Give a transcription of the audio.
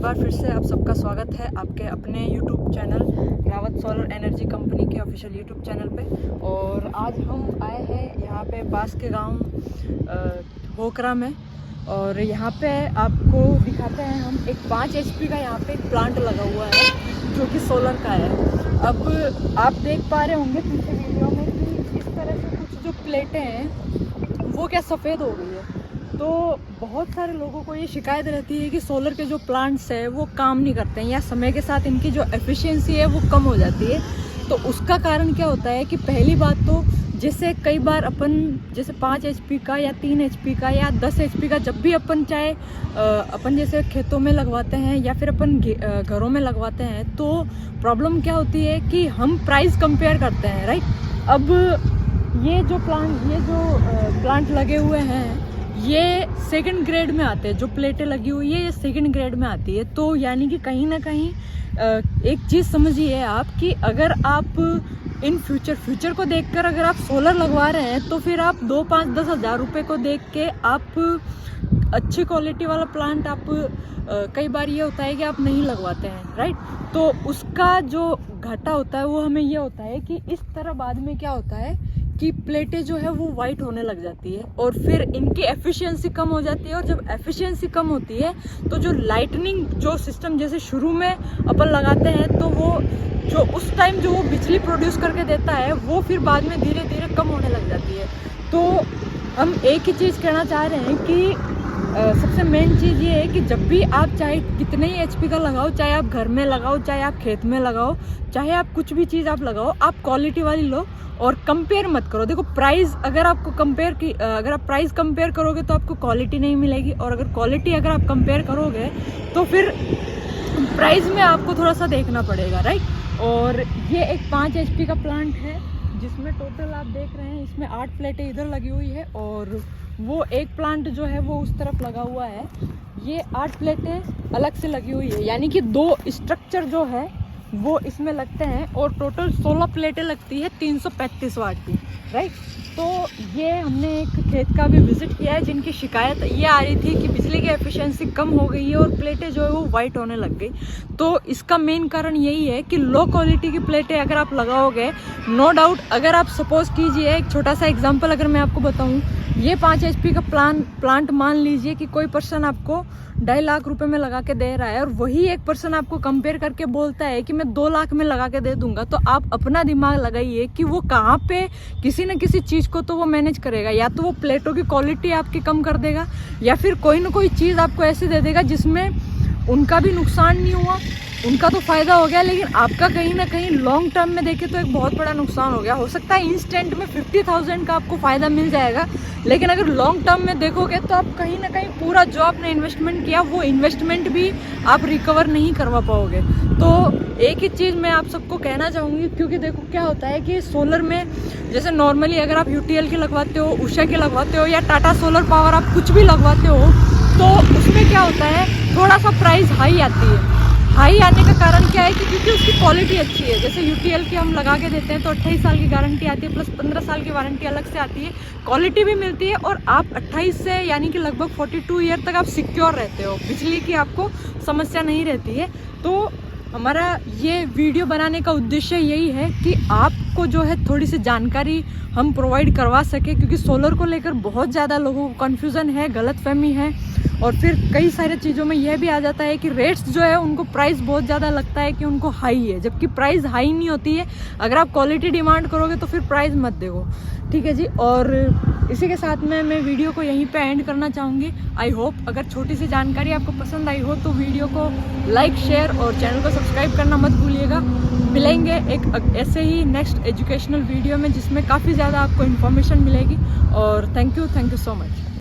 बार फिर से आप सबका स्वागत है आपके अपने YouTube channel Rawat solar energy company के ऑफिशियल YouTube चैनल पे। और आज हम आए हैं यहाँ पे पास के गांव होकरा में, और यहाँ पे आपको दिखाते हैं हम एक 5 HP का यहाँ पे एक प्लांट लगा हुआ है जो कि सोलर का है। अब आप देख पा रहे होंगे पीछे वीडियो में कि इस तरह से कुछ जो प्लेटें हैं वो क्या सफ़ेद हो गई है। तो बहुत सारे लोगों को ये शिकायत रहती है कि सोलर के जो प्लांट्स है वो काम नहीं करते हैं या समय के साथ इनकी जो एफिशिएंसी है वो कम हो जाती है। तो उसका कारण क्या होता है कि पहली बात तो जैसे कई बार अपन जैसे 5 HP का या 3 HP का या 10 HP का जब भी अपन चाहे अपन जैसे खेतों में लगवाते हैं या फिर अपन घरों में लगवाते हैं, तो प्रॉब्लम क्या होती है कि हम प्राइस कंपेयर करते हैं, राइट। अब ये जो प्लांट लगे हुए हैं ये सेकंड ग्रेड में आते हैं, जो प्लेटें लगी हुई है ये सेकंड ग्रेड में आती है। तो यानी कि कहीं ना कहीं एक चीज़ समझिए आप कि अगर आप इन फ्यूचर को देखकर अगर आप सोलर लगवा रहे हैं तो फिर आप 2, 5, 10 हज़ार रुपये को देख के आप अच्छी क्वालिटी वाला प्लांट आप कई बार ये होता है कि आप नहीं लगवाते हैं, राइट। तो उसका जो घाटा होता है वो हमें ये होता है कि इस तरह बाद में क्या होता है कि प्लेटें जो है वो वाइट होने लग जाती है और फिर इनकी एफिशिएंसी कम हो जाती है। और जब एफिशिएंसी कम होती है तो जो लाइटनिंग जो सिस्टम जैसे शुरू में अपन लगाते हैं तो वो जो उस टाइम जो वो बिजली प्रोड्यूस करके देता है वो फिर बाद में धीरे धीरे कम होने लग जाती है। तो हम एक ही चीज़ कहना चाह रहे हैं कि सबसे मेन चीज़ ये है कि जब भी आप चाहे कितने ही HP का लगाओ, चाहे आप घर में लगाओ, चाहे आप खेत में लगाओ, चाहे आप कुछ भी चीज़ आप लगाओ, आप क्वालिटी वाली लो और कंपेयर मत करो। देखो प्राइस अगर आपको अगर आप प्राइस कंपेयर करोगे तो आपको क्वालिटी नहीं मिलेगी, और अगर क्वालिटी अगर आप कंपेयर करोगे तो फिर प्राइस में आपको थोड़ा सा देखना पड़ेगा, राइट। और ये एक 5 HP का प्लांट है जिसमें टोटल आप देख रहे हैं इसमें 8 प्लेटें इधर लगी हुई है और वो एक प्लांट जो है वो उस तरफ लगा हुआ है। ये 8 प्लेटें अलग से लगी हुई है, यानी कि 2 स्ट्रक्चर जो है वो इसमें लगते हैं और टोटल 16 प्लेटें लगती है 335 वाट की, राइट। तो ये हमने एक खेत का भी विजिट किया है जिनकी शिकायत ये आ रही थी कि बिजली की एफिशिएंसी कम हो गई है और प्लेटें जो है वो वाइट होने लग गई। तो इसका मेन कारण यही है कि लो क्वालिटी की प्लेटें अगर आप लगाओगे, नो डाउट, अगर आप सपोज कीजिए एक छोटा सा एग्जांपल अगर मैं आपको बताऊं, ये 5 HP का प्लांट मान लीजिए कि कोई पर्सन आपको 2.5 लाख रुपए में लगा के दे रहा है और वही एक पर्सन आपको कंपेयर करके बोलता है कि मैं 2 लाख में लगा के दे दूंगा। तो आप अपना दिमाग लगाइए कि वो कहाँ पे किसी न किसी चीज़ को तो वो मैनेज करेगा, या तो वो प्लेटों की क्वालिटी आपकी कम कर देगा या फिर कोई ना कोई चीज़ आपको ऐसी दे देगा जिसमें उनका भी नुकसान नहीं हुआ, उनका तो फ़ायदा हो गया, लेकिन आपका कहीं ना कहीं लॉन्ग टर्म में देखें तो एक बहुत बड़ा नुकसान हो गया। हो सकता है इंस्टेंट में 50,000 का आपको फ़ायदा मिल जाएगा, लेकिन अगर लॉन्ग टर्म में देखोगे तो आप कहीं ना कहीं पूरा जो आपने इन्वेस्टमेंट किया वो इन्वेस्टमेंट भी आप रिकवर नहीं करवा पाओगे। तो एक ही चीज़ मैं आप सबको कहना चाहूँगी, क्योंकि देखो क्या होता है कि सोलर में जैसे नॉर्मली अगर आप UTL के लगवाते हो, उषा के लगवाते हो या टाटा सोलर पावर आप कुछ भी लगवाते हो, तो उसमें क्या होता है थोड़ा सा प्राइस हाई आती है। हाई आने का कारण क्या है कि क्योंकि उसकी क्वालिटी अच्छी है। जैसे UTL की हम लगा के देते हैं तो 28 साल की गारंटी आती है, प्लस 15 साल की वारंटी अलग से आती है, क्वालिटी भी मिलती है और आप 28 से यानी कि लगभग 42 ईयर तक आप सिक्योर रहते हो, बिजली की आपको समस्या नहीं रहती है। तो हमारा ये वीडियो बनाने का उद्देश्य यही है कि आपको जो है थोड़ी सी जानकारी हम प्रोवाइड करवा सके, क्योंकि सोलर को लेकर बहुत ज़्यादा लोगों को कन्फ्यूज़न है, गलतफहमी है, और फिर कई सारे चीज़ों में यह भी आ जाता है कि रेट्स जो है उनको प्राइस बहुत ज़्यादा लगता है कि उनको हाई है, जबकि प्राइस हाई नहीं होती है। अगर आप क्वालिटी डिमांड करोगे तो फिर प्राइस मत देखो, ठीक है जी। और इसी के साथ में मैं वीडियो को यहीं पे एंड करना चाहूँगी। आई होप अगर छोटी सी जानकारी आपको पसंद आई हो तो वीडियो को लाइक, शेयर और चैनल को सब्सक्राइब करना मत भूलिएगा। मिलेंगे एक ऐसे ही नेक्स्ट एजुकेशनल वीडियो में जिसमें काफ़ी ज़्यादा आपको इन्फॉर्मेशन मिलेगी। और थैंक यू सो मच।